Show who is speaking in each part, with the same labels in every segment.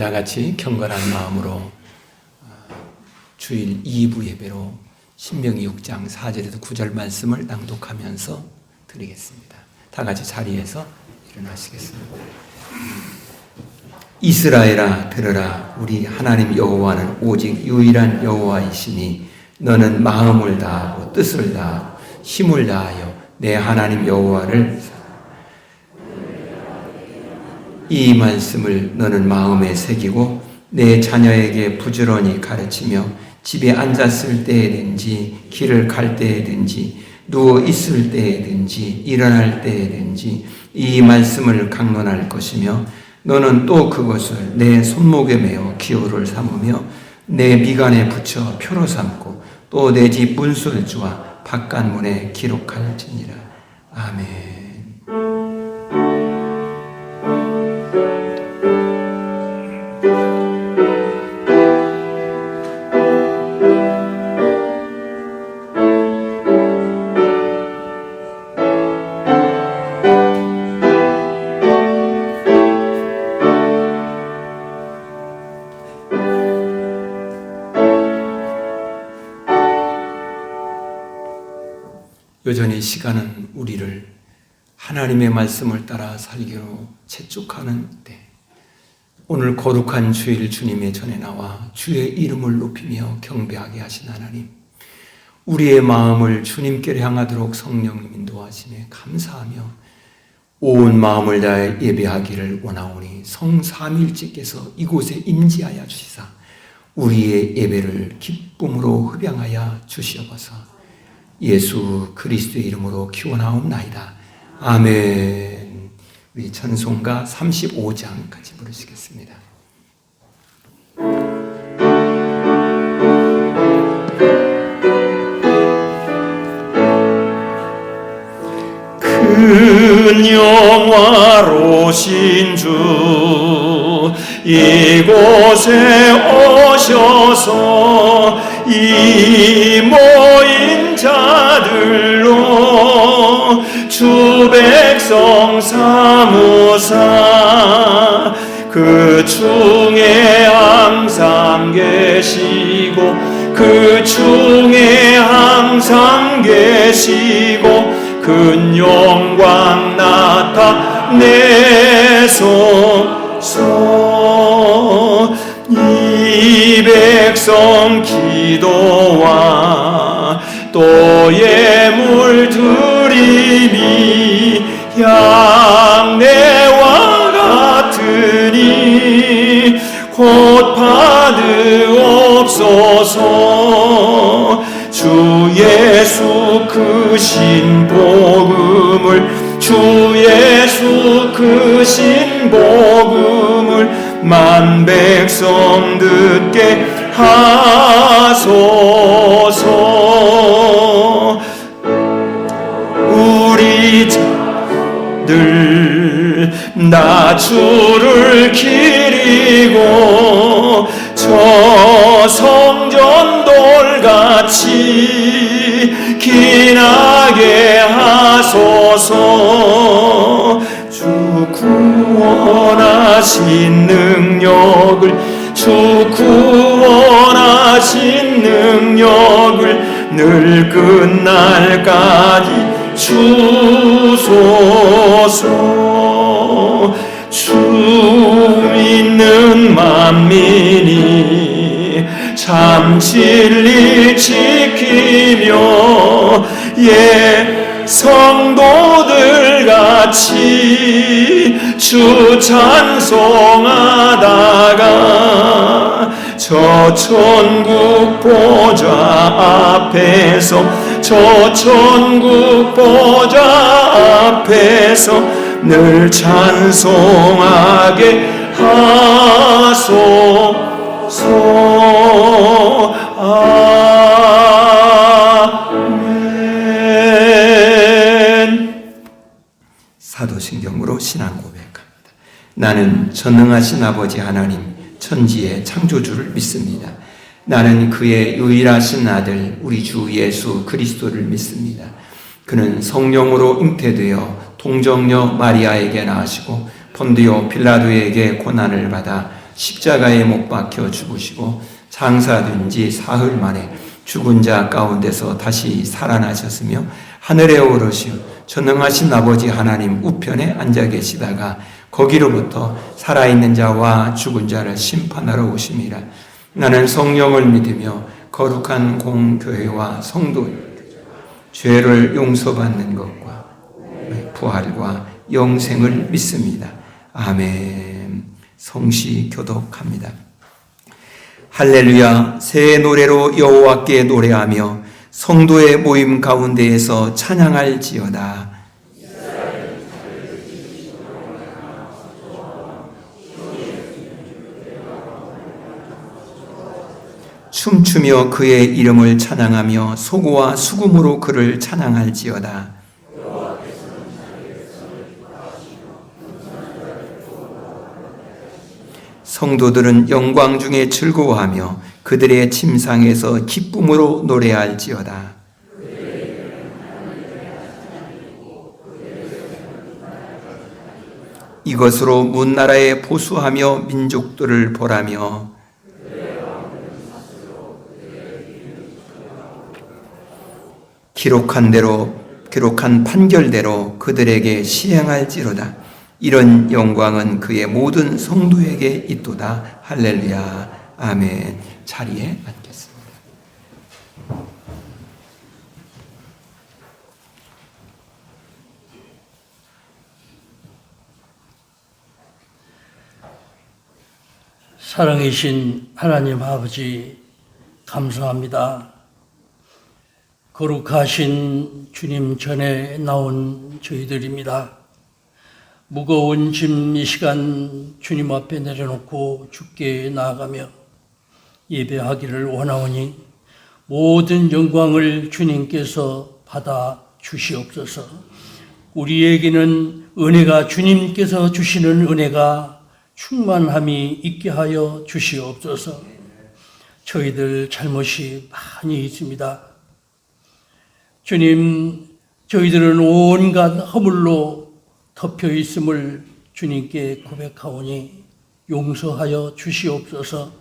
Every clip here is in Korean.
Speaker 1: 다 같이 경건한 마음으로 주일 2부 예배로 신명기 6장 4절에서 9절 말씀을 낭독하면서 드리겠습니다. 다 같이 자리에서 일어나시겠습니다. 이스라엘아 들으라. 우리 하나님 여호와는 오직 유일한 여호와이시니 너는 마음을 다하고 뜻을 다하고 힘을 다하여 내 하나님 여호와를 이 말씀을 너는 마음에 새기고 내 자녀에게 부지런히 가르치며 집에 앉았을 때에든지 길을 갈 때에든지 누워 있을 때에든지 일어날 때에든지 이 말씀을 강론할 것이며 너는 또 그것을 내 손목에 메어 기호를 삼으며 내 미간에 붙여 표로 삼고 또 내 집 문설주와 바깥문에 기록할지니라. 아멘. 여전히 시간은 우리를 하나님의 말씀을 따라 살기로 재촉하는 때, 오늘 거룩한 주일 주님의 전에 나와 주의 이름을 높이며 경배하게 하신 하나님, 우리의 마음을 주님께로 향하도록 성령님 인도하심에 감사하며 온 마음을 다해 예배하기를 원하오니 성삼일째께서 이곳에 임재하여 주시사 우리의 예배를 기쁨으로 흡양하여 주시옵소서. 예수 그리스도의 이름으로 기원하옵나이다. 아멘. 우리 찬송가 35장 같이 부르시겠습니다.
Speaker 2: 큰 영화로신 주 이곳에 오셔서 이 모인 자들로 주 백성 삼으사 그 중에 항상 계시고 그 중에 항상 계시고 큰 영광 나타내소서. 이 백성 기도와 또 예물 드림이 양내와 같으니 곧 받으옵소서. 주 예수 크신 복음을 주 예수 크신 복음을 만 백성 듣게 하소서. 우리 자들 나 주를 기리고 저 성전 돌같이 기나게 하소서. 주 구원하신 능력을 주 구원하신 능력을 늘 끝날까지 주소서. 주 믿는 만민이 참 진리 지키며 성도들 같이 주 찬송하다가 저 천국 보좌 앞에서 저 천국 보좌 앞에서 늘 찬송하게 하소서. 아멘.
Speaker 1: 사도신경으로 신앙 고백합니다. 나는 전능하신 아버지 하나님 천지의 창조주를 믿습니다. 나는 그의 유일하신 아들 우리 주 예수 그리스도를 믿습니다. 그는 성령으로 잉태되어 동정녀 마리아에게 나으시고 본디오 빌라도에게 고난을 받아 십자가에 못 박혀 죽으시고 장사된 지 사흘 만에 죽은 자 가운데서 다시 살아나셨으며 하늘에 오르시어 전능하신 아버지 하나님 우편에 앉아 계시다가 거기로부터 살아있는 자와 죽은 자를 심판하러 오심이라. 나는 성령을 믿으며 거룩한 공교회와 성도 죄를 용서받는 것과 부활과 영생을 믿습니다. 아멘. 성시 교독합니다. 할렐루야. 새 노래로 여호와께 노래하며 성도의 모임 가운데에서 찬양할지어다. 춤추며 그의 이름을 찬양하며 소고와 수금으로 그를 찬양할지어다. 성도들은 영광 중에 즐거워하며 그들의 침상에서 기쁨으로 노래할지어다. 이것으로 문나라에 보수하며 민족들을 보라며 기록한 판결대로 그들에게 시행할지로다. 이런 영광은 그의 모든 성도에게 있도다. 할렐루야. 아멘. 자리에 앉겠습니다.
Speaker 3: 사랑이신 하나님 아버지, 감사합니다. 거룩하신 주님 전에 나온 저희들입니다. 무거운 짐 이 시간 주님 앞에 내려놓고 주께 나아가며 예배하기를 원하오니 모든 영광을 주님께서 받아 주시옵소서. 우리에게는 은혜가 주님께서 주시는 은혜가 충만함이 있게 하여 주시옵소서. 저희들 잘못이 많이 있습니다. 주님, 저희들은 온갖 허물로 덮여 있음을 주님께 고백하오니 용서하여 주시옵소서.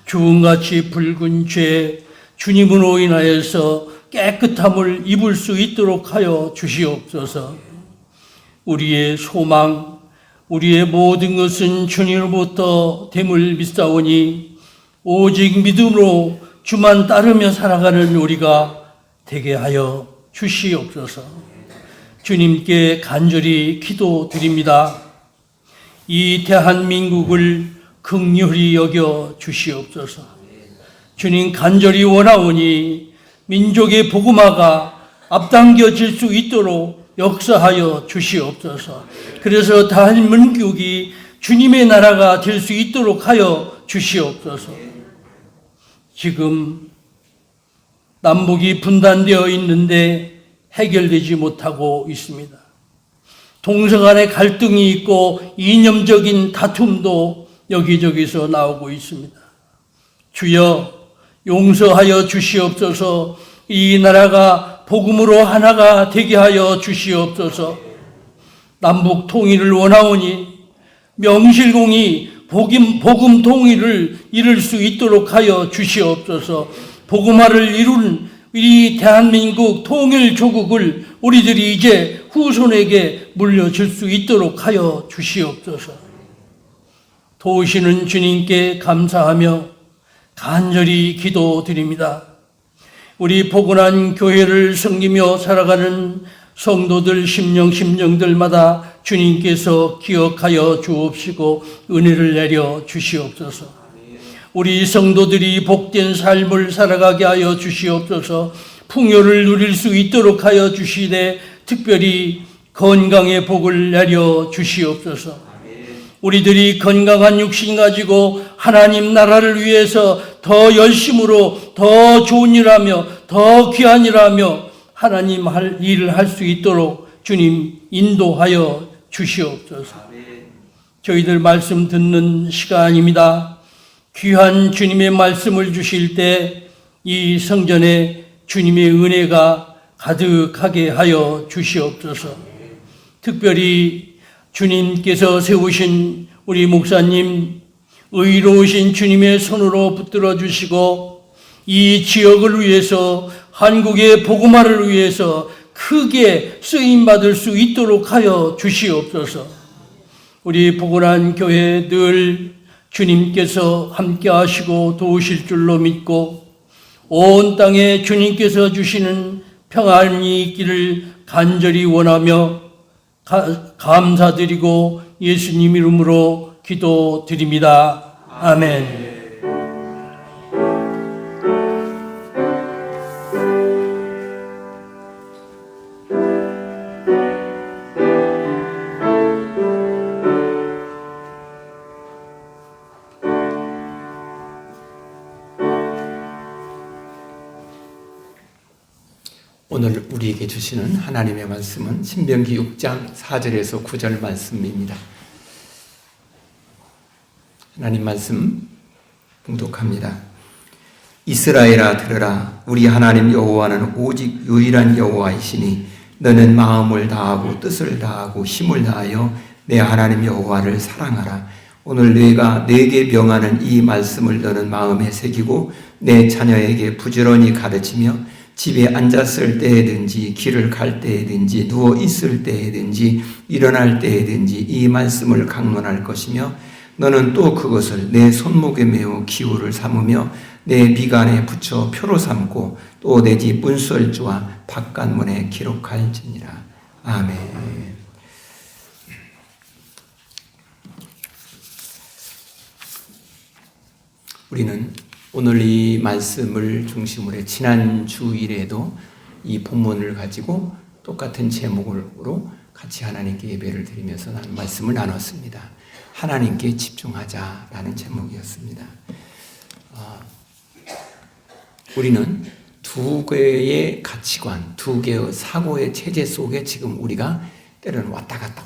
Speaker 3: 주음같이 붉은 죄, 주님으로 인하여서 깨끗함을 입을 수 있도록 하여 주시옵소서. 우리의 소망, 우리의 모든 것은 주님으로부터 됨을 믿사오니 오직 믿음으로 주만 따르며 살아가는 우리가 되게 하여 주시옵소서. 주님께 간절히 기도드립니다. 이 대한민국을 긍휼히 여겨 주시옵소서. 주님 간절히 원하오니 민족의 복음화가 앞당겨질 수 있도록 역사하여 주시옵소서. 그래서 대한민국이 주님의 나라가 될 수 있도록 하여 주시옵소서. 지금 남북이 분단되어 있는데 해결되지 못하고 있습니다. 동성 간의 갈등이 있고 이념적인 다툼도 여기저기서 나오고 있습니다. 주여 용서하여 주시옵소서. 이 나라가 복음으로 하나가 되게 하여 주시옵소서. 남북 통일을 원하오니 명실공히 복음 통일을 이룰 수 있도록 하여 주시옵소서. 복음화를 이룬 이 대한민국 통일조국을 우리들이 이제 후손에게 물려줄 수 있도록 하여 주시옵소서. 도우시는 주님께 감사하며 간절히 기도드립니다. 우리 포근한 교회를 섬기며 살아가는 성도들 심령들마다 주님께서 기억하여 주옵시고 은혜를 내려 주시옵소서. 우리 성도들이 복된 삶을 살아가게 하여 주시옵소서. 풍요를 누릴 수 있도록 하여 주시되 특별히 건강의 복을 내려 주시옵소서. 우리들이 건강한 육신 가지고 하나님 나라를 위해서 더 열심으로 더 좋은 일하며 더 귀한 일하며 하나님 할 일을 할 수 있도록 주님 인도하여 주시옵소서. 저희들 말씀 듣는 시간입니다. 귀한 주님의 말씀을 주실 때 이 성전에 주님의 은혜가 가득하게 하여 주시옵소서. 특별히 주님께서 세우신 우리 목사님, 의로우신 주님의 손으로 붙들어 주시고 이 지역을 위해서 한국의 복음화를 위해서 크게 쓰임받을 수 있도록 하여 주시옵소서. 우리 복음한 교회 늘 주님께서 함께 하시고 도우실 줄로 믿고 온 땅에 주님께서 주시는 평안이 있기를 간절히 원하며 감사드리고 예수님 이름으로 기도드립니다. 아멘.
Speaker 1: 오늘 우리에게 주시는 하나님의 말씀은 신명기 6장 4절에서 9절 말씀입니다. 하나님 말씀 봉독합니다. 이스라엘아 들으라. 우리 하나님 여호와는 오직 유일한 여호와이시니 너는 마음을 다하고 뜻을 다하고 힘을 다하여 내 하나님 여호와를 사랑하라. 오늘 내가 내게 명하는 이 말씀을 너는 마음에 새기고 내 자녀에게 부지런히 가르치며 집에 앉았을 때에든지 길을 갈 때에든지 누워 있을 때에든지 일어날 때에든지 이 말씀을 강론할 것이며 너는 또 그것을 내 손목에 메어 기호를 삼으며 내 미간에 붙여 표로 삼고 또 내 집 문설주와 바깥문에 기록할지니라. 아멘. 우리는 오늘 이 말씀을 중심으로 해 지난 주일에도 이 본문을 가지고 똑같은 제목으로 같이 하나님께 예배를 드리면서 말씀을 나눴습니다. 하나님께 집중하자라는 제목이었습니다. 우리는 두 개의 가치관, 두 개의 사고의 체제 속에 지금 우리가 때로는 왔다 갔다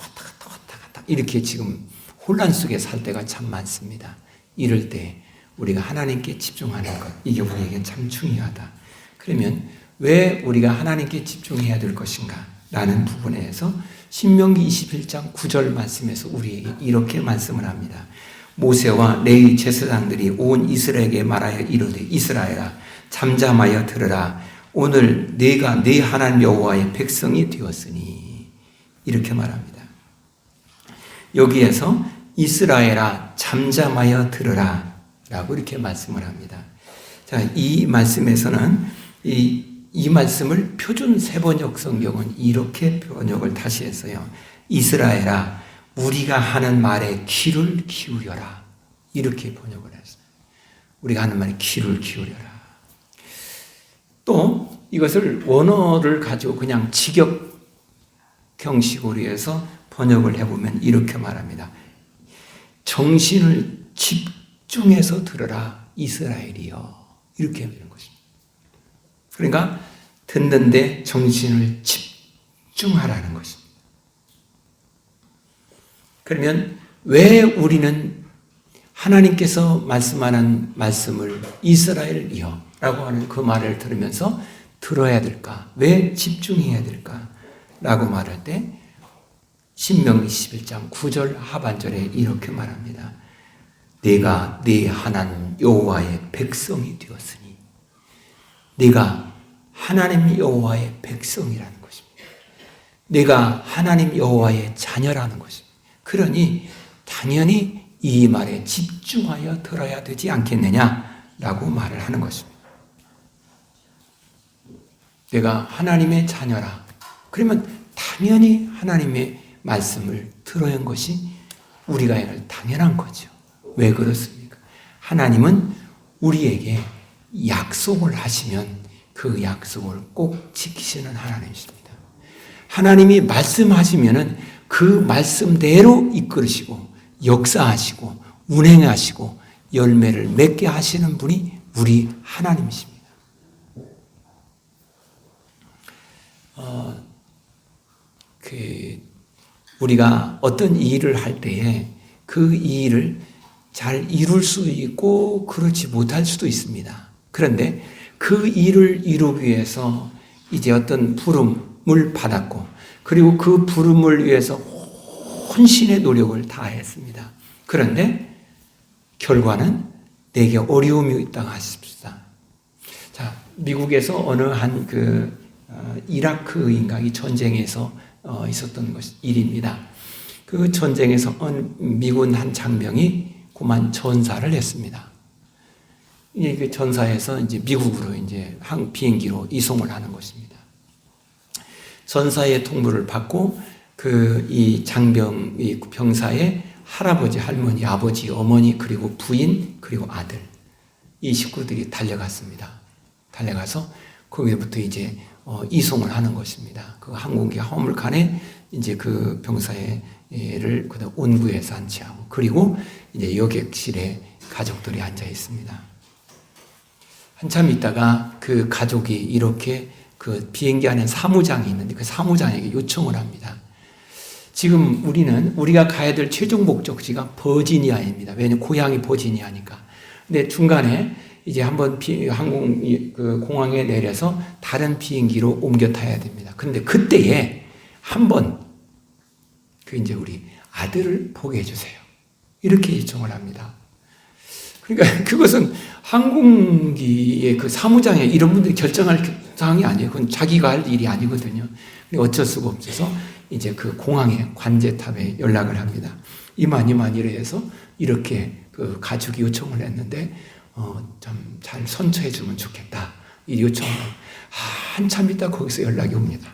Speaker 1: 이렇게 지금 혼란 속에 살 때가 참 많습니다. 이럴 때 우리가 하나님께 집중하는 것, 이게 우리에게 참 중요하다. 그러면 왜 우리가 하나님께 집중해야 될 것인가? 라는 부분에서 신명기 21장 9절 말씀에서 우리에게 이렇게 말씀을 합니다. 모세와 레위 제사장들이 온 이스라엘에게 말하여 이르되 이스라엘아 잠잠하여 들으라. 오늘 내가 네 하나님 여호와의 백성이 되었으니 이렇게 말합니다. 여기에서 이스라엘아 잠잠하여 들으라 라고 이렇게 말씀을 합니다. 자, 이 말씀에서는 이 말씀을 표준 세번역 성경은 이렇게 번역을 다시 했어요. 이스라엘아, 우리가 하는 말에 귀를 기울여라. 이렇게 번역을 했어요. 우리가 하는 말에 귀를 기울여라. 또 이것을 원어를 가지고 그냥 직역 형식으로 해서 번역을 해보면 이렇게 말합니다. 정신을 집중해서 들으라 이스라엘이여. 이렇게 하는 것입니다. 그러니까 듣는데 정신을 집중하라는 것입니다. 그러면 왜 우리는 하나님께서 말씀하는 말씀을 이스라엘이여 라고 하는 그 말을 들으면서 들어야 될까? 왜 집중해야 될까? 라고 말할 때 신명기 11장 9절 하반절에 이렇게 말합니다. 내가 네 하나님 여호와의 백성이 되었으니 네가 하나님 여호와의 백성이라는 것입니다. 네가 하나님 여호와의 자녀라는 것입니다. 그러니 당연히 이 말에 집중하여 들어야 되지 않겠느냐라고 말을 하는 것입니다. 내가 하나님의 자녀라. 그러면 당연히 하나님의 말씀을 들어야 하는 것이 우리가 해야 할 당연한 거죠. 왜 그렇습니까? 하나님은 우리에게 약속을 하시면 그 약속을 꼭 지키시는 하나님이십니다. 하나님이 말씀하시면은 그 말씀대로 이끌으시고 역사하시고 운행하시고 열매를 맺게 하시는 분이 우리 하나님이십니다. 우리가 어떤 일을 할 때에 그 일을 잘 이룰 수 있고 그렇지 못할 수도 있습니다. 그런데 그 일을 이루기 위해서 이제 어떤 부름을 받았고 그리고 그 부름을 위해서 혼신의 노력을 다했습니다. 그런데 결과는 내게 어려움이 있다고 하십시다. 자, 미국에서 어느 한 이라크인가 이 전쟁에서 있었던 일입니다. 그 전쟁에서 미군 한 장병이 그만 전사를 했습니다. 그 전사에서 이제 미국으로 이제 비행기로 이송을 하는 것입니다. 전사의 통보를 받고 이 장병, 이 병사의 할아버지, 할머니, 아버지, 어머니, 그리고 부인, 그리고 아들, 이 식구들이 달려갔습니다. 달려가서 거기부터 이제 이송을 하는 것입니다. 그 항공기 화물칸에 이제 그 병사를 그다음 온구에서 안치하고, 그리고 이제 여객실에 가족들이 앉아 있습니다. 한참 있다가 그 가족이 이렇게 그 비행기 안에 사무장이 있는데 그 사무장에게 요청을 합니다. 지금 우리가 가야 될 최종 목적지가 버지니아입니다. 왜냐면 고향이 버지니아니까. 근데 중간에 이제 한번 공항에 내려서 다른 비행기로 옮겨 타야 됩니다. 그런데 그때에 한번 이제 우리 아들을 보게 해주세요. 이렇게 요청을 합니다. 그러니까 그것은 항공기의 그 사무장에 이런 분들이 결정할 사항이 아니에요. 그건 자기가 할 일이 아니거든요. 어쩔 수가 없어서 이제 그 공항의 관제탑에 연락을 합니다. 이만 이래서 이렇게 그 가족이 요청을 했는데 좀 잘 선처해 주면 좋겠다. 이 요청을 한참 있다 거기서 연락이 옵니다.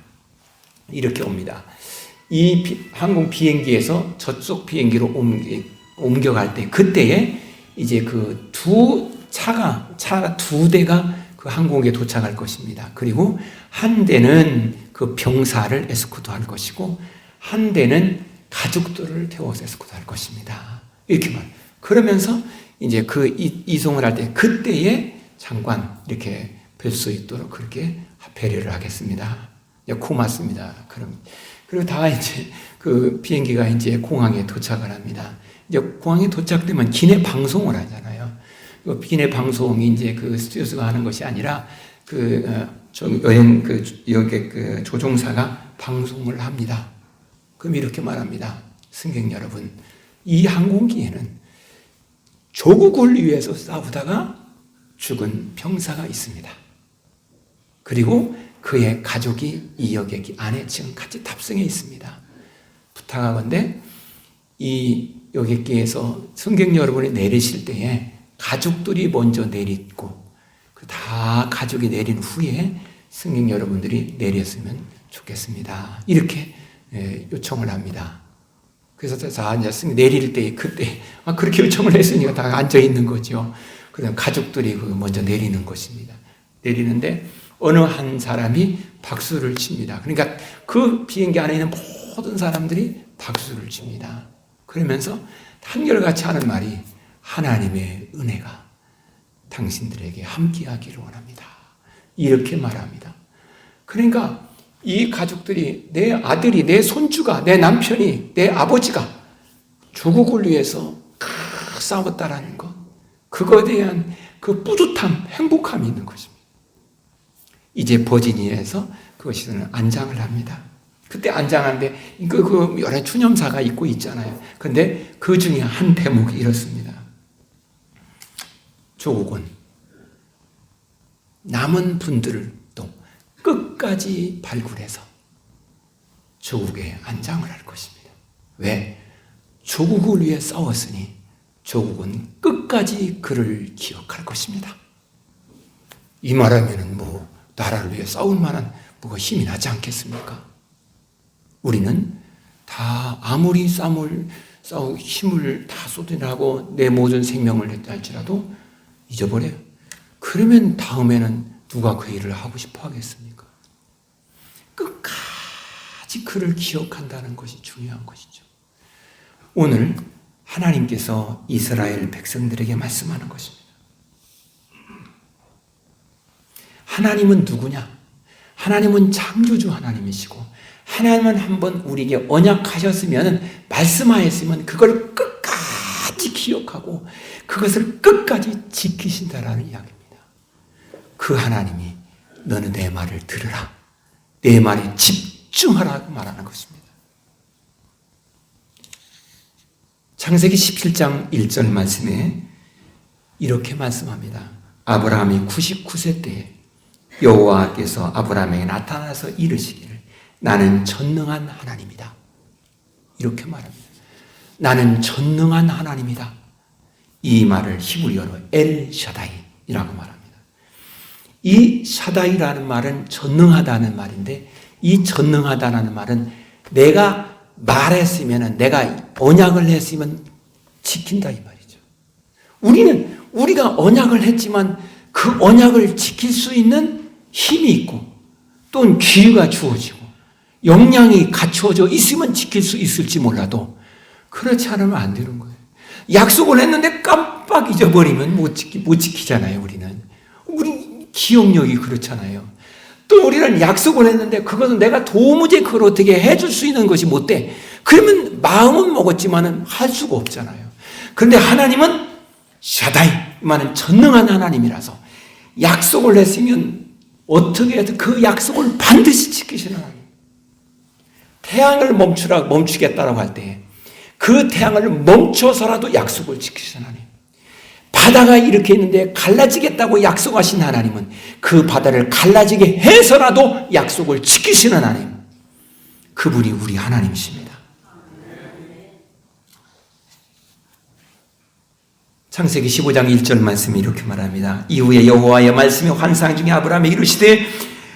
Speaker 1: 이렇게 옵니다. 이 항공 비행기에서 저쪽 비행기로 옮겨갈 때 그때에 이제 그 차가 두 대가 그 항공기에 도착할 것입니다. 그리고 한 대는 그 병사를 에스코트할 것이고 한 대는 가족들을 태워서 에스코트할 것입니다. 이렇게 그러면서 이제 그 이송을 할 때 그때에 잠깐 이렇게 뵐 수 있도록 그렇게 배려를 하겠습니다. 고맙습니다. 그리고 다 이제 그 비행기가 이제 공항에 도착을 합니다. 이제 공항에 도착되면 기내 방송을 하잖아요. 기내 방송이 이제 그 스튜어드가 하는 것이 아니라 여객 조종사가 방송을 합니다. 그럼 이렇게 말합니다. 승객 여러분, 이 항공기에는 조국을 위해서 싸우다가 죽은 병사가 있습니다. 그리고 그의 가족이 이 여객 안에 지금 같이 탑승해 있습니다. 부탁하건대 이 여객기에서 승객 여러분이 내리실 때에 가족들이 먼저 내리고 다 가족이 내린 후에 승객 여러분들이 내렸으면 좋겠습니다. 이렇게 요청을 합니다. 그래서 다 이제 내릴 때 그때 그렇게 요청을 했으니까 다 앉아 있는 거죠. 그다음 가족들이 먼저 내리는 것입니다. 내리는데 어느 한 사람이 박수를 칩니다. 그러니까 그 비행기 안에 있는 모든 사람들이 박수를 칩니다. 그러면서 한결같이 하는 말이 하나님의 은혜가 당신들에게 함께하기를 원합니다. 이렇게 말합니다. 그러니까 이 가족들이 내 아들이, 내 손주가, 내 남편이, 내 아버지가 조국을 위해서 싸웠다라는 것, 그거에 대한 그 뿌듯함, 행복함이 있는 것입니다. 이제 버지니아에서 그것이 안장을 합니다. 그때 안장하는데 여러 추념사가 있고 있잖아요. 그런데 그 중에 한 대목이 이렇습니다. 조국은 남은 분들을 또 끝까지 발굴해서 조국에 안장을 할 것입니다. 왜? 조국을 위해 싸웠으니 조국은 끝까지 그를 기억할 것입니다. 이 말하면은 나라를 위해 싸울 만한 힘이 나지 않겠습니까? 우리는 다 아무리 힘을 다 쏟아내고 내 모든 생명을 냈다 할지라도 잊어버려요. 그러면 다음에는 누가 그 일을 하고 싶어 하겠습니까? 끝까지 그를 기억한다는 것이 중요한 것이죠. 오늘 하나님께서 이스라엘 백성들에게 말씀하는 것입니다. 하나님은 누구냐? 하나님은 창조주 하나님이시고 하나님은 한번 우리에게 언약하셨으면 말씀하였으면 그걸 끝까지 기억하고 그것을 끝까지 지키신다라는 이야기입니다. 그 하나님이 너는 내 말을 들으라. 내 말에 집중하라고 말하는 것입니다. 창세기 17장 1절 말씀에 이렇게 말씀합니다. 아브라함이 99세 때에 여호와께서 아브라함에게 나타나서 이르시기를 나는 전능한 하나님이다. 이렇게 말합니다. 나는 전능한 하나님이다. 이 말을 히브리어로 엘 샤다이라고 말합니다. 이 샤다이라는 말은 전능하다는 말인데, 이 전능하다는 말은 내가 말했으면, 내가 언약을 했으면 지킨다 이 말이죠. 우리가 언약을 했지만 그 언약을 지킬 수 있는 힘이 있고 또는 기회가 주어지고 역량이 갖추어져 있으면 지킬 수 있을지 몰라도 그렇지 않으면 안 되는 거예요. 약속을 했는데 깜빡 잊어버리면 못 지키잖아요. 우리 기억력이 그렇잖아요. 또 우리는 약속을 했는데 그것은 내가 도무지 그걸 어떻게 해줄 수 있는 것이 못 돼. 그러면 마음은 먹었지만은 할 수가 없잖아요. 그런데 하나님은 샤다이만은 전능한 하나님이라서 약속을 했으면 어떻게 해도 그 약속을 반드시 지키시는 하나님. 태양을 멈추겠다라고 할 때 그 태양을 멈춰서라도 약속을 지키시는 하나님. 바다가 이렇게 있는데 갈라지겠다고 약속하신 하나님은 그 바다를 갈라지게 해서라도 약속을 지키시는 하나님. 그분이 우리 하나님이십니다. 창세기 15장 1절 말씀이 이렇게 말합니다. 이후에 여호와의 말씀이 환상 중에 아브라함에 이르시되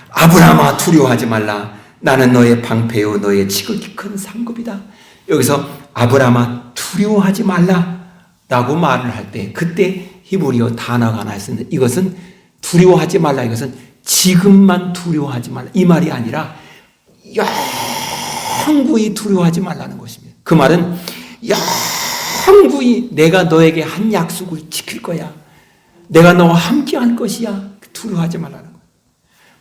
Speaker 1: 아브라함아 두려워하지 말라. 나는 너의 방패요 너의 지극히 큰 상급이다. 여기서 아브라함아 두려워하지 말라 라고 말을 할 때 그때 히브리어 단어가 하나 있었는데, 이것은 두려워하지 말라, 이것은 지금만 두려워하지 말라 이 말이 아니라 영구히 두려워하지 말라는 것입니다. 그 말은 영구히 내가 너에게 한 약속을 지킬 거야. 내가 너와 함께 할 것이야. 두려워하지 말라는 거예요.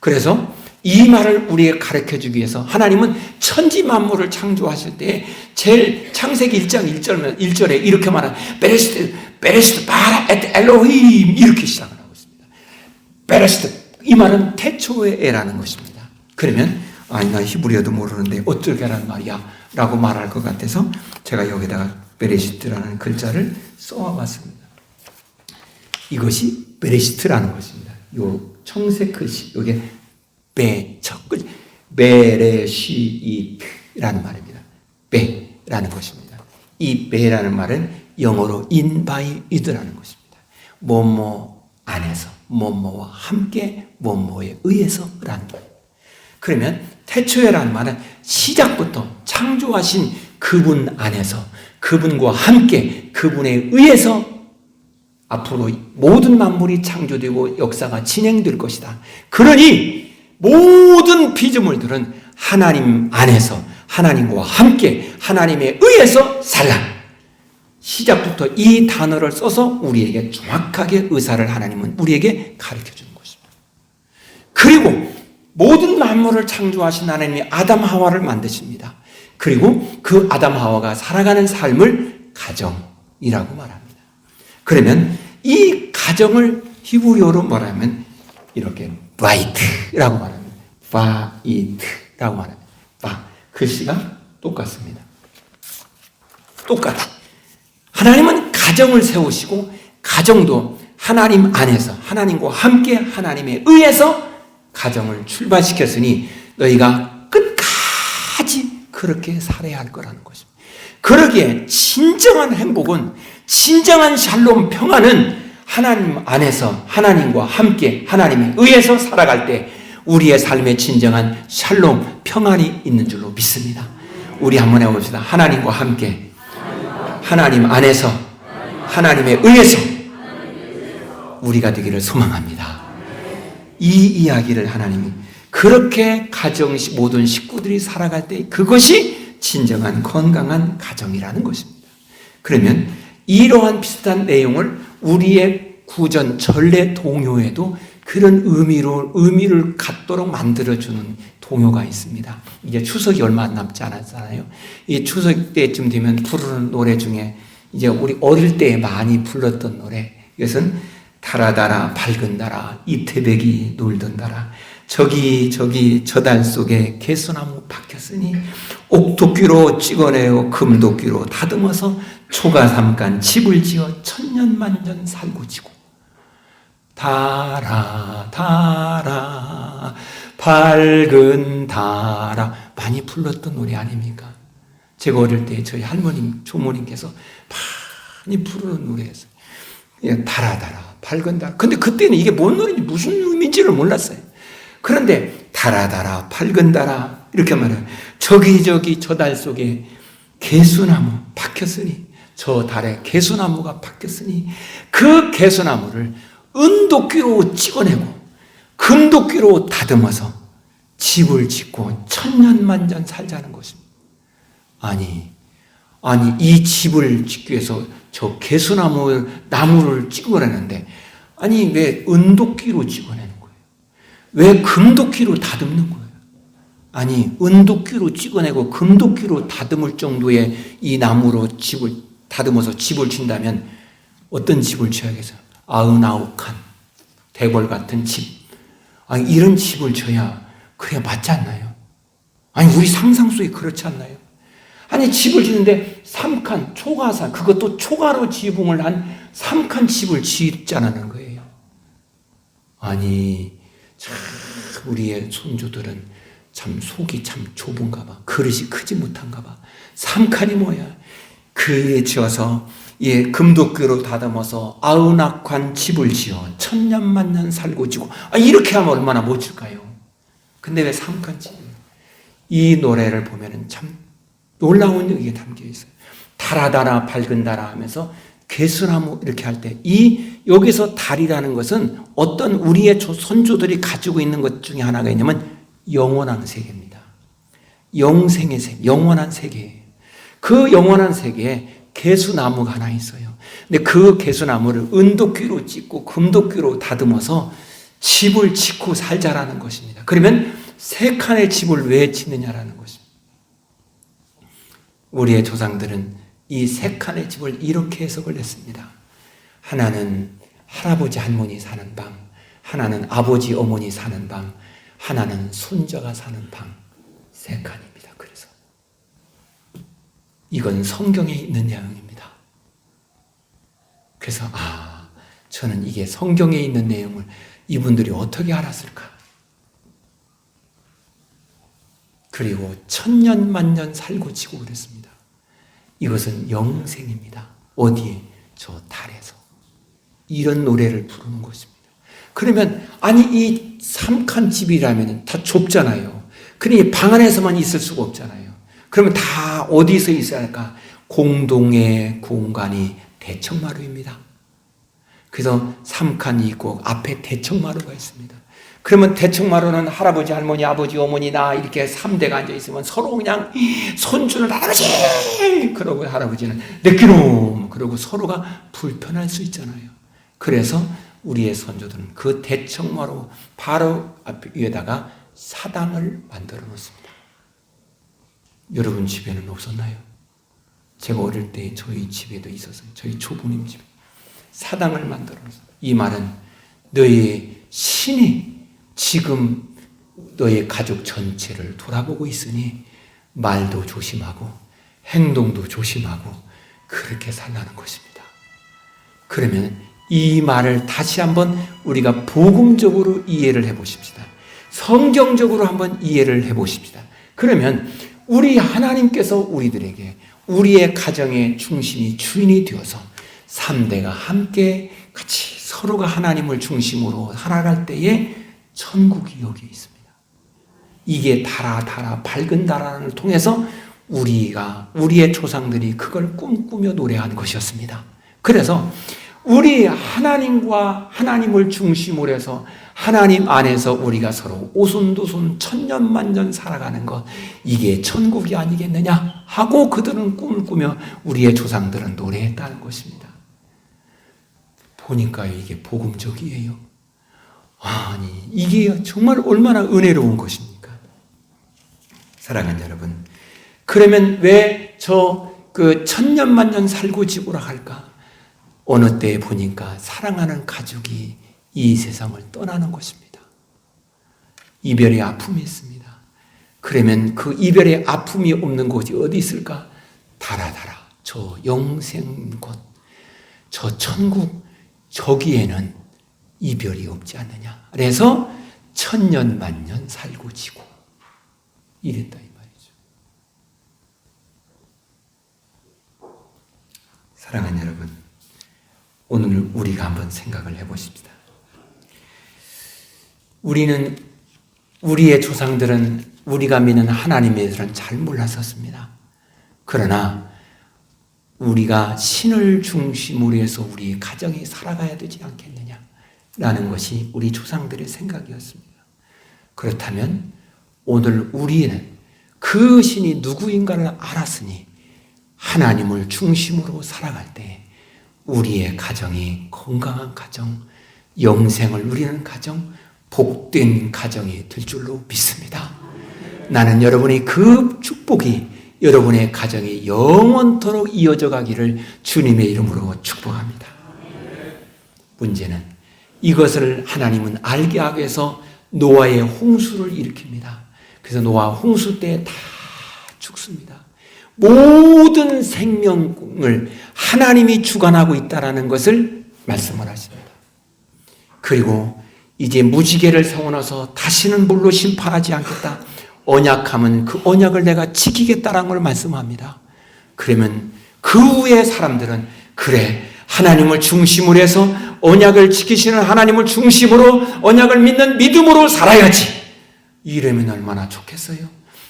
Speaker 1: 그래서 이 말을 우리에게 가르쳐주기 위해서 하나님은 천지 만물을 창조하실 때 제일 창세기 1장 1절에 이렇게 말하는 베레시트 바라 에트 엘로힘 이렇게 시작을 하고 있습니다. 베레시트, 이 말은 태초에라는 것입니다. 그러면 아니 나 히브리어도 모르는데 어쩌게라는 말이야 라고 말할 것 같아서 제가 여기다가 베레시트라는 글자를 써왔습니다. 이것이 베레시트라는 것입니다. 요 청색 글씨, 요게 베레시트라는 말입니다. 베라는 것입니다. 이 베라는 말은 영어로 in by with라는 것입니다. 뭐뭐 안에서, 뭐뭐와 함께, 뭐뭐에 의해서라는 거예요. 그러면 태초에라는 말은 시작부터 창조하신 그분 안에서, 그분과 함께, 그분에 의해서 앞으로 모든 만물이 창조되고 역사가 진행될 것이다. 그러니 모든 피조물들은 하나님 안에서 하나님과 함께 하나님에 의해서 살라. 시작부터 이 단어를 써서 우리에게 정확하게 의사를 하나님은 우리에게 가르쳐주는 것입니다. 그리고 모든 만물을 창조하신 하나님이 아담 하와를 만드십니다. 그리고 그 아담 하와가 살아가는 삶을 가정이라고 말합니다. 그러면 이 가정을 히브리어로 말하면 이렇게 바이트라고 말합니다. 바이트라고 말합니다. 글씨가 똑같습니다. 똑같이. 하나님은 가정을 세우시고 가정도 하나님 안에서 하나님과 함께 하나님에 의해서 가정을 출발시켰으니 너희가 끝까지 그렇게 살아야 할 거라는 것입니다. 그러기에 진정한 행복은, 진정한 샬롬 평안은 하나님 안에서 하나님과 함께 하나님에 의해서 살아갈 때 우리의 삶에 진정한 샬롬 평안이 있는 줄로 믿습니다. 우리 한번 해봅시다. 하나님과 함께, 하나님 안에서, 하나님에 의해서 우리가 되기를 소망합니다. 이 이야기를 하나님이 그렇게 가정 모든 식구들이 살아갈 때 그것이 진정한 건강한 가정이라는 것입니다. 그러면 이러한 비슷한 내용을 우리의 구전 전래 동요에도 그런 의미를 갖도록 만들어주는 동요가 있습니다. 이제 추석이 얼마 남지 않았잖아요. 이 추석 때쯤 되면 부르는 노래 중에 이제 우리 어릴 때 많이 불렀던 노래, 이것은 달아달아 밝은 달아 이태백이 놀던 달아 저기 저 달 속에 개소나무 박혔으니 옥도끼로 찍어내어 금도끼로 다듬어서 초가삼간 집을 지어 천년만년 살고 지고 달아 달아 밝은 달아 많이 불렀던 노래 아닙니까? 제가 어릴 때 저희 할머님, 조모님께서 많이 부르는 노래였어요. 달아 달아 밝은 달아. 근데 그때는 이게 뭔 노래인지 무슨 의미인지를 몰랐어요. 그런데 달아 달아 밝은 달아 이렇게 말해요. 저기 저 달 속에 개수나무 박혔으니, 저 달에 개수나무가 박혔으니 그 개수나무를 은도끼로 찍어내고 금도끼로 다듬어서 집을 짓고 천년만년 살자는 것입니다. 아니 이 집을 짓기 위해서 저 나무를 찍어내는데, 아니 왜 은도끼로 찍어내는 거예요? 왜 금도끼로 다듬는 거예요? 아니 은도끼로 찍어내고 금도끼로 다듬을 정도의 이 나무로 집을 다듬어서 집을 짓는다면 어떤 집을 지어야겠어요? 99칸 대궐 같은 집. 아니 이런 집을 지어야 그래야 맞지 않나요? 아니 우리 상상 속에 그렇지 않나요? 아니 집을 짓는데 3칸 초가산, 그것도 초가로 지붕을 한 3칸 집을 짓자라는 거예요. 아니 참 우리의 손주들은 참 속이 참 좁은가 봐. 그릇이 크지 못한가 봐. 3칸이 뭐야? 그에 지어서 금도끼로 다듬어서 99칸 집을 지어 천년만년 살고 지고, 이렇게 하면 얼마나 멋질까요? 근데 왜 3칸 집이에요? 이 노래를 보면은 참 놀라운 얘기가 담겨 있어요. 달아 밝은 달아 하면서 개수나무 이렇게 할 때 여기서 달이라는 것은 어떤 우리의 선조들이 가지고 있는 것 중에 하나가 있냐면 영원한 세계입니다. 영생의 세계, 영원한 세계예요. 그 영원한 세계에 개수나무가 하나 있어요. 근데 그 개수나무를 은도끼로 찍고 금도끼로 다듬어서 집을 짓고 살자라는 것입니다. 그러면 3칸의 집을 왜 짓느냐라는 것입니다. 우리의 조상들은 이 3칸의 집을 이렇게 해석을 했습니다. 하나는 할아버지 할머니 사는 방, 하나는 아버지 어머니 사는 방, 하나는 손자가 사는 방, 3칸입니다. 그래서 이건 성경에 있는 내용입니다. 그래서 저는 이게 성경에 있는 내용을 이분들이 어떻게 알았을까? 그리고 천년만년 살고 지고 그랬습니다. 이것은 영생입니다. 어디에? 저 달에서. 이런 노래를 부르는 것입니다. 그러면 이 3칸 집이라면 다 좁잖아요. 그러니 방 안에서만 있을 수가 없잖아요. 그러면 다 어디서 있어야 할까? 공동의 공간이 대청마루입니다. 그래서 3칸이 있고 앞에 대청마루가 있습니다. 그러면 대청마루는 할아버지, 할머니, 아버지, 어머니, 나 이렇게 3대가 앉아있으면 서로 그냥 손주는 할아버지! 그러고 할아버지는 내끼놈! 그러고 서로가 불편할 수 있잖아요. 그래서 우리의 선조들은 그 대청마루 바로 위에다가 사당을 만들어 놓습니다. 여러분 집에는 없었나요? 제가 어릴 때 저희 집에도 있었어요. 저희 조부님 집에. 사당을 만들어 놓습니다. 이 말은 너의 신이 지금 너의 가족 전체를 돌아보고 있으니 말도 조심하고 행동도 조심하고 그렇게 살라는 것입니다. 그러면 이 말을 다시 한번 우리가 복음적으로 이해를 해보십시다. 성경적으로 한번 이해를 해보십시다. 그러면 우리 하나님께서 우리들에게 우리의 가정의 중심이 주인이 되어서 3대가 함께 같이 서로가 하나님을 중심으로 살아갈 때에 천국이 여기 있습니다. 이게 달아 밝은 달아를 통해서 우리의 조상들이 그걸 꿈꾸며 노래한 것이었습니다. 그래서 우리 하나님과 하나님을 중심으로 해서 하나님 안에서 우리가 서로 오손도손 천년만년 살아가는 것, 이게 천국이 아니겠느냐 하고 그들은 꿈을 꾸며 우리의 조상들은 노래했다는 것입니다. 보니까 이게 복음적이에요. 아니 이게 정말 얼마나 은혜로운 것입니까? 사랑하는 여러분, 그러면 왜 그 천년만년 살고 지구라 할까? 어느 때에 보니까 사랑하는 가족이 이 세상을 떠나는 것입니다. 이별의 아픔이 있습니다. 그러면 그 이별의 아픔이 없는 곳이 어디 있을까? 달아 저 영생 곳, 저 천국, 저기에는 이별이 없지 않느냐. 그래서 천년 만년 살고 지고 이랬다 이 말이죠. 사랑하는 여러분, 오늘 우리가 한번 생각을 해보십시다. 우리의 조상들은 우리가 믿는 하나님에 대해서는 잘 몰랐었습니다. 그러나 우리가 신을 중심으로 해서 우리 가정이 살아가야 되지 않겠느냐라는 것이 우리 조상들의 생각이었습니다. 그렇다면 오늘 우리는 그 신이 누구인가를 알았으니 하나님을 중심으로 살아갈 때 우리의 가정이 건강한 가정, 영생을 누리는 가정, 복된 가정이 될 줄로 믿습니다. 나는 여러분이 그 축복이 여러분의 가정이 영원토록 이어져 가기를 주님의 이름으로 축복합니다. 문제는 이것을 하나님은 알게 하기 위해서 노아의 홍수를 일으킵니다. 그래서 노아 홍수 때 다 죽습니다. 모든 생명을 하나님이 주관하고 있다는 것을 말씀을 하십니다. 그리고 이제 무지개를 세워놔서 다시는 물로 심판하지 않겠다. 언약하면 그 언약을 내가 지키겠다라는 걸 말씀합니다. 그러면 그 후에 사람들은 그래, 하나님을 중심으로 해서 언약을 지키시는 하나님을 중심으로 언약을 믿는 믿음으로 살아야지. 이러면 얼마나 좋겠어요.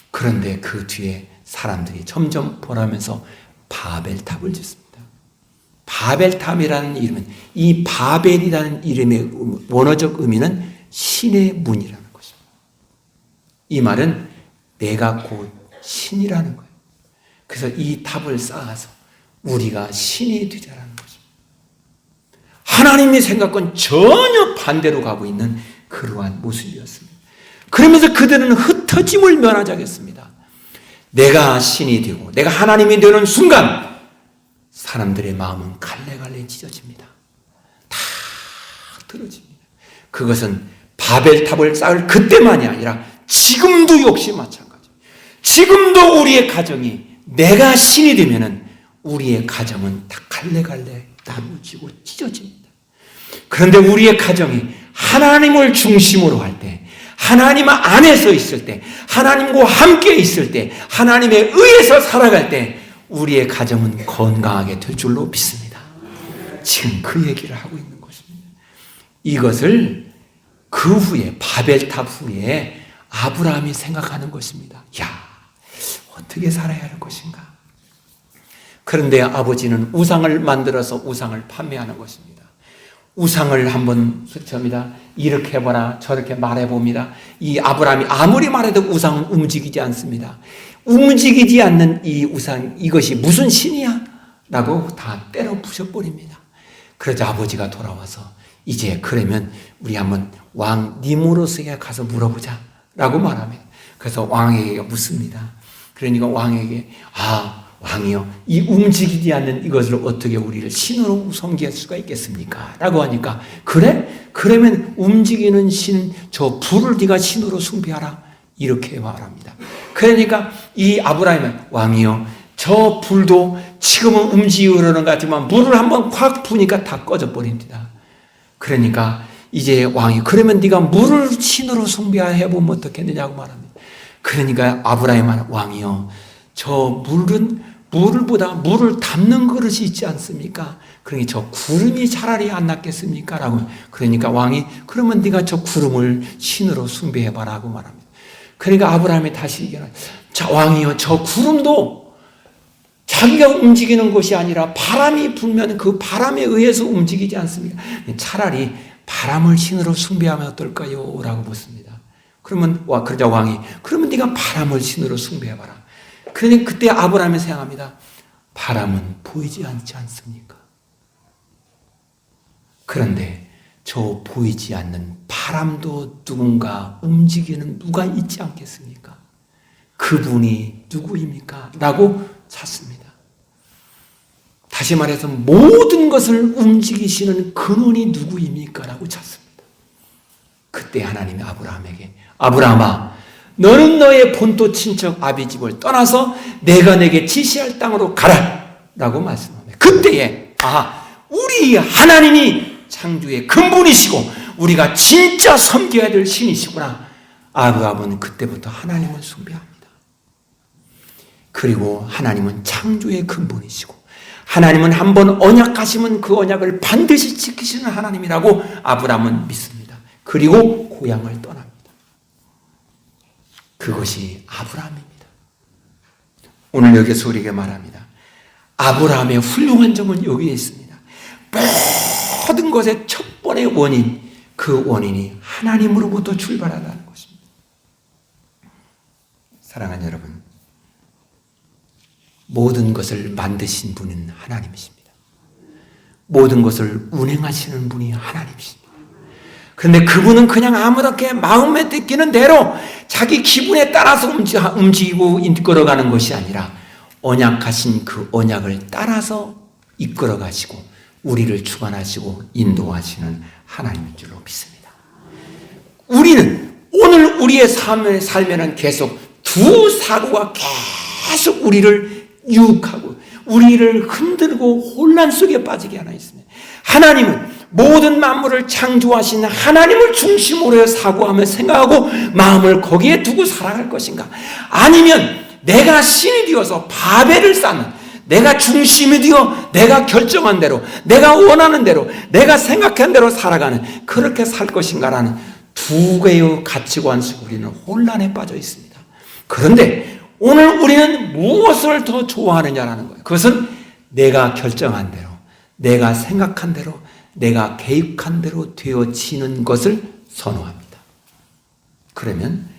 Speaker 1: 그런데 그 뒤에 사람들이 점점 보라면서 바벨탑을 짓습니다. 바벨탑이라는 이름은, 이 바벨이라는 이름의 원어적 의미는 신의 문이라는 것입니다. 이 말은 내가 곧 신이라는 거예요. 그래서 이 탑을 쌓아서 우리가 신이 되자라는 것입니다. 하나님의 생각과는 전혀 반대로 가고 있는 그러한 모습이었습니다. 그러면서 그들은 흩어짐을 면하자겠습니다. 내가 신이 되고 내가 하나님이 되는 순간 사람들의 마음은 갈래갈래 찢어집니다. 다 틀어집니다. 그것은 바벨탑을 쌓을 그때만이 아니라 지금도 역시 마찬가지. 지금도 우리의 가정이 내가 신이 되면은 우리의 가정은 다 갈래갈래 나누어지고 찢어집니다. 그런데 우리의 가정이 하나님을 중심으로 할 때, 하나님 안에서 있을 때, 하나님과 함께 있을 때, 하나님에 의해서 살아갈 때 우리의 가정은 건강하게 될 줄로 믿습니다. 지금 그 얘기를 하고 있는 것입니다. 이것을 그 후에 바벨탑 후에 아브라함이 생각하는 것입니다. 야, 어떻게 살아야 할 것인가? 그런데 아버지는 우상을 만들어서 우상을 판매하는 것입니다. 우상을 한번 수치합니다. 이렇게 해보라 저렇게 말해봅니다. 이 아브라함이 아무리 말해도 우상은 움직이지 않습니다. 움직이지 않는 이 우상, 이것이 무슨 신이야? 라고 다 때려 부셔버립니다. 그러자 아버지가 돌아와서 이제 그러면 우리 한번 왕 니무롯에게 가서 물어보자 라고 말합니다. 그래서 왕에게 묻습니다. 그러니까 왕에게 왕이요, 이 움직이지 않는 이것을 어떻게 우리를 신으로 섬길 수가 있겠습니까? 라고 하니까 그래? 그러면 움직이는 신, 저 불을 네가 신으로 숭배하라 이렇게 말합니다. 그러니까 이 아브라함은 왕이요, 저 불도 지금은 움직이려는 것 같지만 물을 한번 확 부니까 다 꺼져버립니다. 그러니까 이제 왕이 그러면 네가 물을 신으로 숭배해보면 어떻겠느냐고 말합니다. 그러니까 아브라함은 왕이요, 저 물보다 물을 담는 그릇이 있지 않습니까? 그러니 저 구름이 차라리 안 낫겠습니까? 라고. 그러니까 왕이 그러면 네가 저 구름을 신으로 숭배해봐라고 말합니다. 그러니까 아브라함이 다시 얘기합니다. 자, 왕이요, 저 구름도 자기가 움직이는 것이 아니라 바람이 불면 그 바람에 의해서 움직이지 않습니까? 차라리 바람을 신으로 숭배하면 어떨까요? 라고 묻습니다. 그러자 왕이 그러면 네가 바람을 신으로 숭배해봐라. 그러니 그때 아브라함이 생각합니다. 바람은 보이지 않지 않습니까? 그런데 저 보이지 않는 바람도 누군가 움직이는 누가 있지 않겠습니까? 그분이 누구입니까? 라고 찾습니다. 다시 말해서 모든 것을 움직이시는 근원이 누구입니까? 라고 찾습니다. 그때 하나님이 아브라함에게 아브라함아, 너는 너의 본토 친척 아비집을 떠나서 내가 내게 지시할 땅으로 가라 라고 말씀합니다. 그때에 우리 하나님이 창조의 근본이시고 우리가 진짜 섬겨야 될 신이시구나. 아브라함은 그때부터 하나님을 숭배합니다. 그리고 하나님은 창조의 근본이시고 하나님은 한번 언약하시면 그 언약을 반드시 지키시는 하나님이라고 아브라함은 믿습니다. 그리고 고향을 떠납니다. 그것이 아브라함입니다. 오늘 여기서 우리에게 말합니다. 아브라함의 훌륭한 점은 여기에 있습니다. 모든 것의 첫 번의 원인, 그 원인이 하나님으로부터 출발한다는 것입니다. 사랑하는 여러분, 모든 것을 만드신 분은 하나님이십니다. 모든 것을 운행하시는 분이 하나님이십니다. 그런데 그분은 그냥 아무렇게 마음에 느끼는 대로 자기 기분에 따라서 움직이고 이끌어가는 것이 아니라 언약하신 그 언약을 따라서 이끌어가시고 우리를 주관하시고 인도하시는 하나님인 줄로 믿습니다. 우리는 오늘 우리의 삶에는 계속 두 사고가 계속 우리를 유혹하고 우리를 흔들고 혼란 속에 빠지게 하나 있습니다. 하나님은 모든 만물을 창조하신 하나님을 중심으로 사고하며 생각하고 마음을 거기에 두고 살아갈 것인가? 아니면 내가 신이 되어서 바벨을 쌓는, 내가 중심이 되어 내가 결정한 대로, 내가 원하는 대로, 내가 생각한 대로 살아가는, 그렇게 살 것인가라는 두 개의 가치관 속에 우리는 혼란에 빠져 있습니다. 그런데 오늘 우리는 무엇을 더 좋아하느냐라는 거예요. 그것은 내가 결정한 대로, 내가 생각한 대로, 내가 계획한 대로 되어지는 것을 선호합니다. 그러면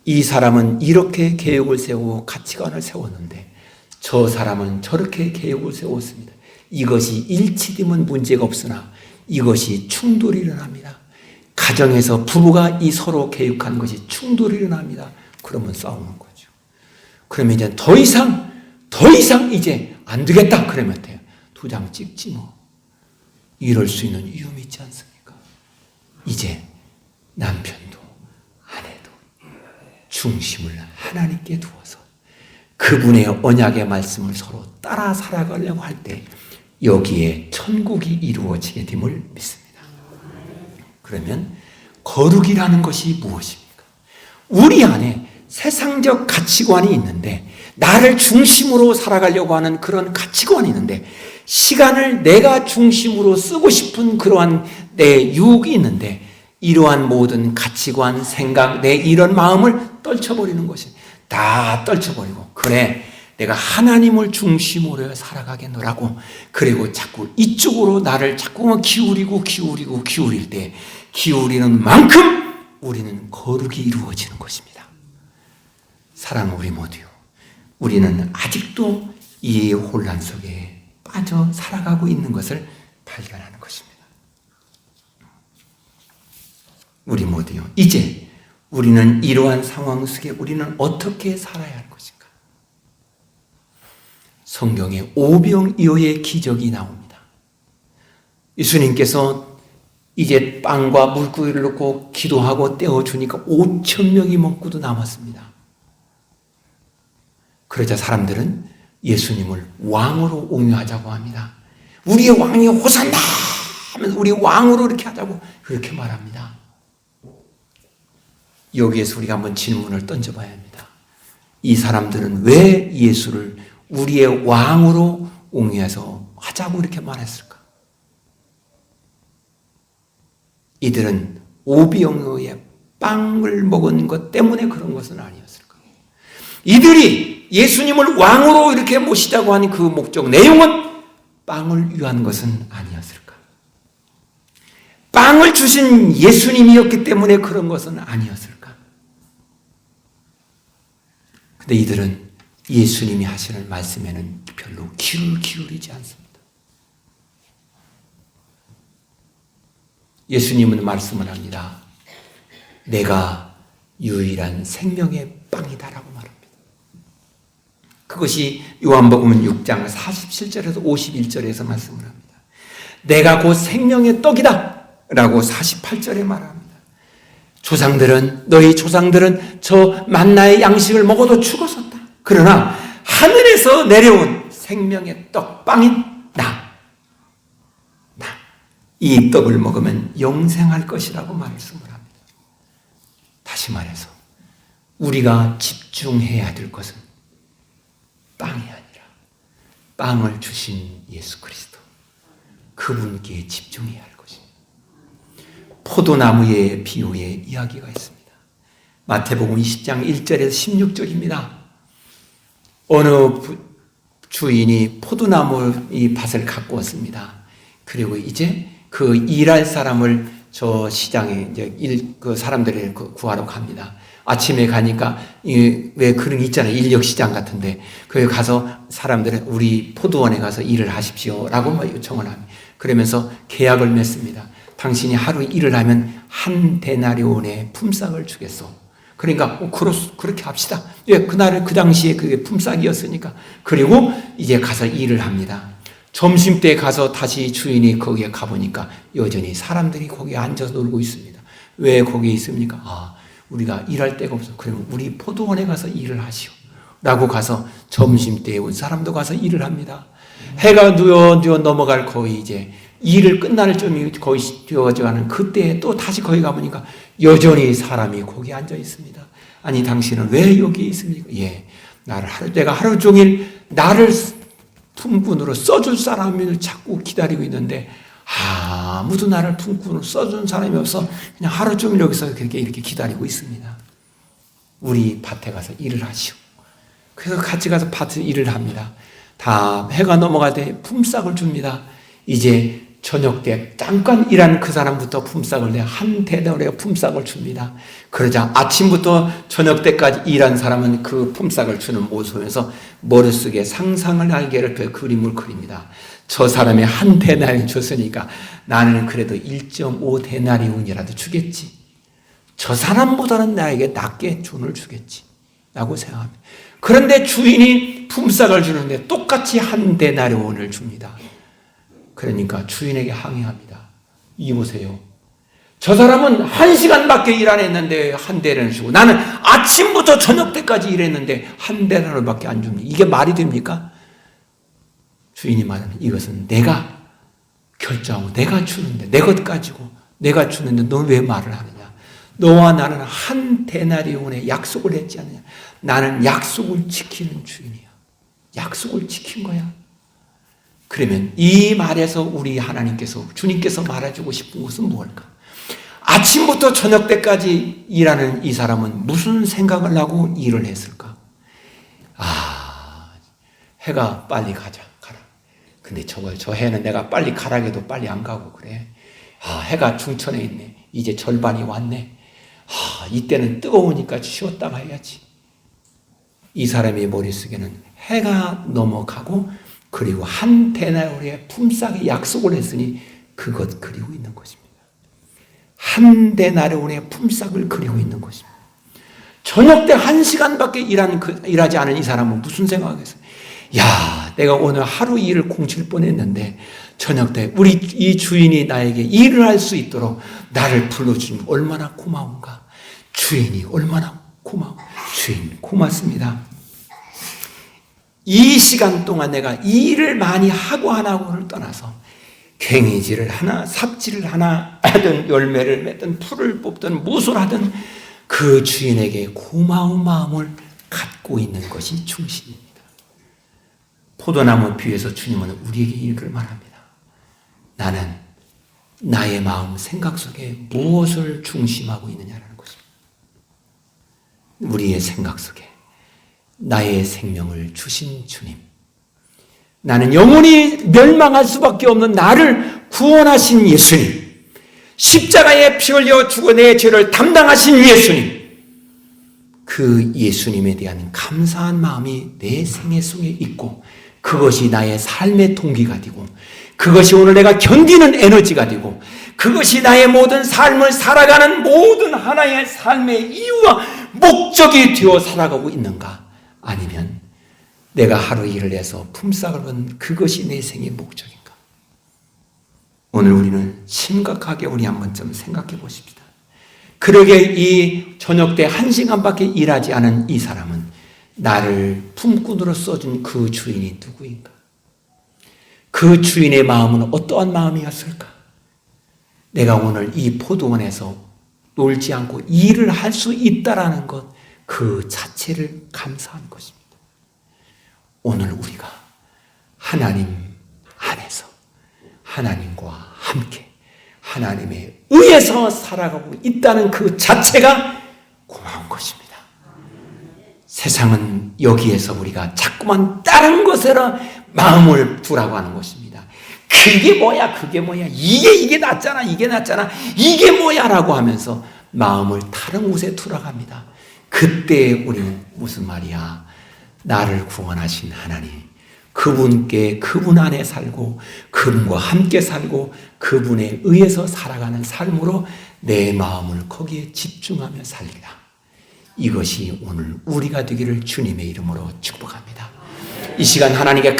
Speaker 1: 이 사람은 이렇게 계획을 세우고 가치관을 세웠는데 저 사람은 저렇게 계획을 세웠습니다. 이것이 일치되면 문제가 없으나 이것이 충돌이 일어납니다. 가정에서 부부가 이 서로 계획한 것이 충돌이 일어납니다. 그러면 싸우는 거죠. 그러면 이제 더 이상 이제 안 되겠다 그러면 돼요. 도장 찍지 뭐. 이럴 수 있는 위험이 있지 않습니까? 이제 남편도 아내도 중심을 하나님께 두어서 그분의 언약의 말씀을 서로 따라 살아가려고 할 때 여기에 천국이 이루어지게 됨을 믿습니다. 그러면 거룩이라는 것이 무엇입니까? 우리 안에 세상적 가치관이 있는데 나를 중심으로 살아가려고 하는 그런 가치관이 있는데 시간을 내가 중심으로 쓰고 싶은 그러한 내 유혹이 있는데 이러한 모든 가치관, 생각, 내 이런 마음을 떨쳐버리는 것이 다 떨쳐버리고 그래 내가 하나님을 중심으로 살아가겠노라고 그리고 자꾸 이쪽으로 나를 자꾸 기울일 때 기울이는 만큼 우리는 거룩이 이루어지는 것입니다. 사랑하는 우리 모두요. 우리는 아직도 이 혼란 속에 빠져 살아가고 있는 것을 발견하는 것입니다. 우리 모두요. 이제 우리는 이러한 상황 속에 우리는 어떻게 살아야 할 것인가? 성경에 오병이어의 기적이 나옵니다. 예수님께서 이제 빵과 물고기를 넣고 기도하고 떼어주니까 5,000명이 먹고도 남았습니다. 그러자 사람들은 예수님을 왕으로 옹유하자고 합니다. 우리의 왕이 호산나 하면 우리 왕으로 이렇게 하자고 그렇게 말합니다. 여기에서 우리가 한번 질문을 던져봐야 합니다. 이 사람들은 왜 예수를 우리의 왕으로 옹유해서 하자고 이렇게 말했을까? 이들은 오병이어의 빵을 먹은 것 때문에 그런 것은 아니었을까? 이들이 예수님을 왕으로 이렇게 모시자고 하는 그 목적, 내용은 빵을 위한 것은 아니었을까? 빵을 주신 예수님이었기 때문에 그런 것은 아니었을까? 근데 이들은 예수님이 하시는 말씀에는 별로 귀를 기울이지 않습니다. 예수님은 말씀을 합니다. 내가 유일한 생명의 빵이다라고 말합니다. 그것이 요한복음 6장 47절에서 51절에서 말씀을 합니다. 내가 곧 생명의 떡이다 라고 48절에 말합니다. 너희 조상들은 저 만나의 양식을 먹어도 죽었었다. 그러나 하늘에서 내려온 생명의 떡 빵인 나 이 떡을 먹으면 영생할 것이라고 말씀을 합니다. 다시 말해서 우리가 집중해야 될 것은 빵이 아니라 빵을 주신 예수 그리스도, 그분께 집중해야 할 것입니다. 포도나무의 비유의 이야기가 있습니다. 마태복음 20장 1절에서 16절입니다. 어느 주인이 포도나무 이 밭을 갖고 왔습니다. 그리고 이제 그 일할 사람을 저 시장에 이제 그 사람들을 구하러 갑니다. 아침에 가니까 왜 그런 게 있잖아요. 인력 시장 같은데 거기 가서 사람들은 우리 포도원에 가서 일을 하십시오라고 요청을 합니다. 그러면서 계약을 맺습니다. 당신이 하루 일을 하면 한 데나리온의 품삯을 주겠소. 그러니까 그렇게 합시다. 예, 그날 그 당시에 그게 품삯이었으니까. 그리고 이제 가서 일을 합니다. 점심때 가서 다시 주인이 거기에 가보니까 여전히 사람들이 거기에 앉아서 놀고 있습니다. 왜 거기에 있습니까? 우리가 일할 데가 없어. 그러면 우리 포도원에 가서 일을 하시오. 라고 가서 점심때에 온 사람도 가서 일을 합니다. 해가 누워 넘어갈 거의 이제 일을 끝날 점이 거의 되어가는 그때에 또 다시 거기 가보니까 여전히 사람이 거기 앉아 있습니다. 아니, 당신은 왜 여기 있습니까? 예, 내가 하루 종일 나를 품꾼으로 써줄 사람을 자꾸 기다리고 있는데 아무도 나를 품꾼으로 써준 사람이 없어 그냥 하루 종일 여기서 이렇게 기다리고 있습니다. 우리 밭에 가서 일을 하시오. 그래서 같이 가서 밭에 일을 합니다. 다 해가 넘어갈 때 품삯을 줍니다. 이제 저녁 때 잠깐 일하는 그 사람부터 품삯을 내 한 데나리온의 품삯을 줍니다. 그러자 아침부터 저녁 때까지 일한 사람은 그 품삯을 주는 모습에서 머릿속에 상상을 날개를 펴 그림을 그립니다. 저 사람이 한 데나리온 줬으니까 나는 그래도 1.5 데나리온이라도 주겠지. 저 사람보다는 나에게 낮게 돈을 주겠지 라고 생각합니다. 그런데 주인이 품삯을 주는데 똑같이 한 데나리온을 줍니다. 그러니까 주인에게 항의합니다. 이 보세요. 저 사람은 1시간밖에 일 안 했는데 한 데나리온을 주고 나는 아침부터 저녁 때까지 일했는데 한 데나리온밖에 안 줍니다. 이게 말이 됩니까? 주인이 말하는 이것은 내가 결정하고 내가 주는데 내 것 가지고 내가 주는데 넌 왜 말을 하느냐? 너와 나는 한 데나리온에 약속을 했지 않느냐? 나는 약속을 지키는 주인이야. 약속을 지킨 거야. 그러면 이 말에서 우리 하나님께서 주님께서 말해주고 싶은 것은 무엇일까? 아침부터 저녁 때까지 일하는 이 사람은 무슨 생각을 하고 일을 했을까? 해가 빨리 가라. 근데 저 해는 내가 빨리 가라게도 빨리 안 가고 그래. 해가 중천에 있네. 이제 절반이 왔네. 이때는 뜨거우니까 쉬었다 가야지. 이 사람의 머릿속에는 해가 넘어가고 그리고 한 데나리온의 품삯의 약속을 했으니 그것 그리고 있는 것입니다. 한 데나리온의 품삯을 그리고 있는 것입니다. 저녁 때 1시간밖에 일하지 않은 이 사람은 무슨 생각하겠어요? 야, 내가 오늘 하루 일을 공칠 뻔했는데 저녁 때 우리 이 주인이 나에게 일을 할 수 있도록 나를 불러주니 얼마나 고마운가. 주인이 얼마나 고마워. 주인 고맙습니다. 이 시간 동안 내가 일을 많이 하고 안 하고를 떠나서 괭이질을 하나 삽질을 하나 하든 열매를 맺든 풀을 뽑든 무엇을 하든 그 주인에게 고마운 마음을 갖고 있는 것이 충신입니다. 포도나무 비유에서 주님은 우리에게 이렇게 말합니다. 나는 나의 마음 생각 속에 무엇을 중심하고 있느냐라는 것입니다. 우리의 생각 속에 나의 생명을 주신 주님, 나는 영원히 멸망할 수밖에 없는 나를 구원하신 예수님, 십자가에 피 흘려 죽어 내 죄를 담당하신 예수님, 그 예수님에 대한 감사한 마음이 내 생애 속에 있고 그것이 나의 삶의 동기가 되고 그것이 오늘 내가 견디는 에너지가 되고 그것이 나의 모든 삶을 살아가는 모든 하나의 삶의 이유와 목적이 되어 살아가고 있는가? 아니면 내가 하루 일을 해서 품삯을 받는 그것이 내 생의 목적인가? 오늘 우리는 심각하게 우리 한번 좀 생각해 보십시다. 그러게 이 저녁 때 1시간밖에 일하지 않은 이 사람은 나를 품꾼으로 써준 그 주인이 누구인가? 그 주인의 마음은 어떠한 마음이었을까? 내가 오늘 이 포도원에서 놀지 않고 일을 할 수 있다라는 것, 그 자체를 감사한 것입니다. 오늘 우리가 하나님 안에서 하나님과 함께 하나님의 의해서 살아가고 있다는 그 자체가 고마운 것입니다. 세상은 여기에서 우리가 자꾸만 다른 것으로 마음을 두라고 하는 것입니다. 그게 뭐야, 그게 뭐야, 이게 낫잖아, 이게 낫잖아, 이게 뭐야 라고 하면서 마음을 다른 곳에 두라갑니다. 그때 우리는 무슨 말이야, 나를 구원하신 하나님, 그분께, 그분 안에 살고 그분과 함께 살고 그분에 의해서 살아가는 삶으로 내 마음을 거기에 집중하며 살리라. 이것이 오늘 우리가 되기를 주님의 이름으로 축복합니다. 이 시간 하나님께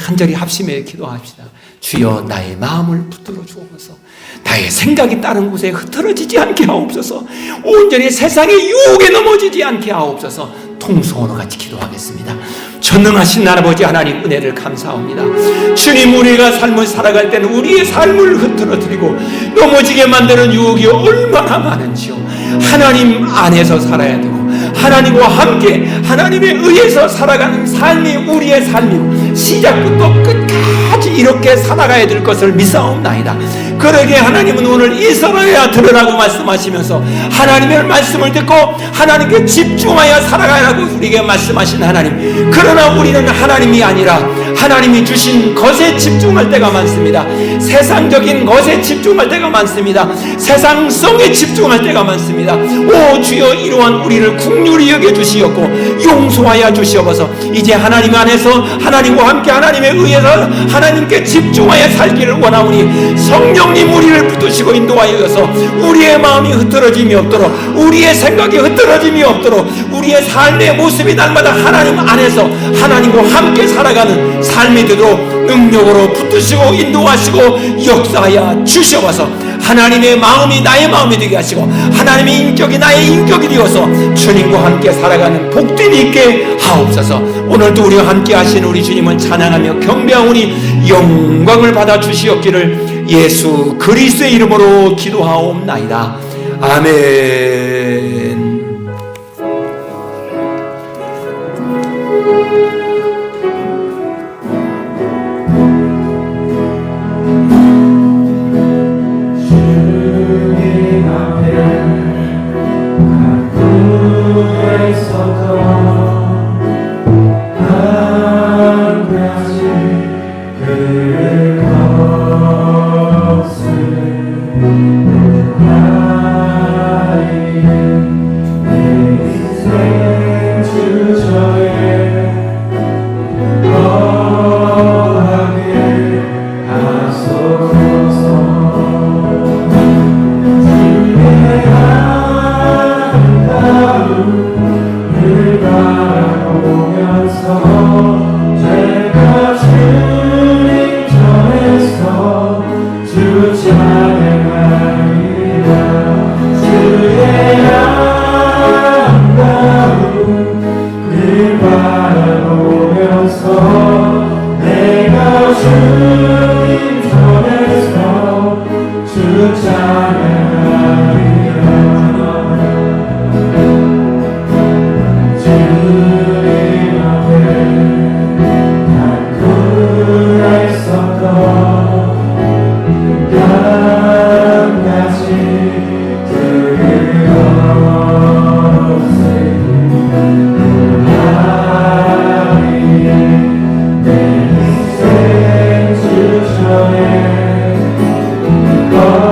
Speaker 1: 간절히 합심해 기도합시다. 주여, 나의 마음을 붙들어 주옵소서. 나의 생각이 다른 곳에 흐트러지지 않게 하옵소서. 온전히 세상의 유혹에 넘어지지 않게 하옵소서. 통성으로 같이 기도하겠습니다. 전능하신 아버지 하나님, 은혜를 감사합니다. 주님, 우리가 삶을 살아갈 때는 우리의 삶을 흐트러뜨리고 넘어지게 만드는 유혹이 얼마나 많은지요. 하나님 안에서 살아야 되고 하나님과 함께 하나님에 의해서 살아가는 삶이 우리의 삶이고 시작부터 끝까지 이렇게 살아가야 될 것을 믿사옵나이다. 그러게 하나님은 오늘 이스라엘아 들으라고 말씀하시면서 하나님의 말씀을 듣고 하나님께 집중하여 살아가라고 우리에게 말씀하신 하나님, 그러나 우리는 하나님이 아니라 하나님이 주신 것에 집중할 때가 많습니다. 세상적인 것에 집중할 때가 많습니다. 세상성에 집중할 때가 많습니다. 오 주여, 이러한 우리를 긍휼히 여겨주시옵고 용서하여 주시옵소서. 이제 하나님 안에서 하나님과 함께 하나님에 의해서 하나님께 집중하여 살기를 원하오니 성령님 우리를 붙드시고 인도하여서 우리의 마음이 흐트러짐이 없도록, 우리의 생각이 흐트러짐이 없도록, 우리의 삶의 모습이 날마다 하나님 안에서 하나님과 함께 살아가는 삶이 되도록 능력으로 붙드시고 인도하시고 역사하여 주시옵소서. 하나님의 마음이 나의 마음이 되게 하시고 하나님의 인격이 나의 인격이 되어서 주님과 함께 살아가는 복됨이 있게 하옵소서. 오늘도 우리와 함께 하신 우리 주님을 찬양하며 경배하오니 영광을 받아 주시옵기를 예수 그리스도의 이름으로 기도하옵나이다. 아멘.
Speaker 4: Oh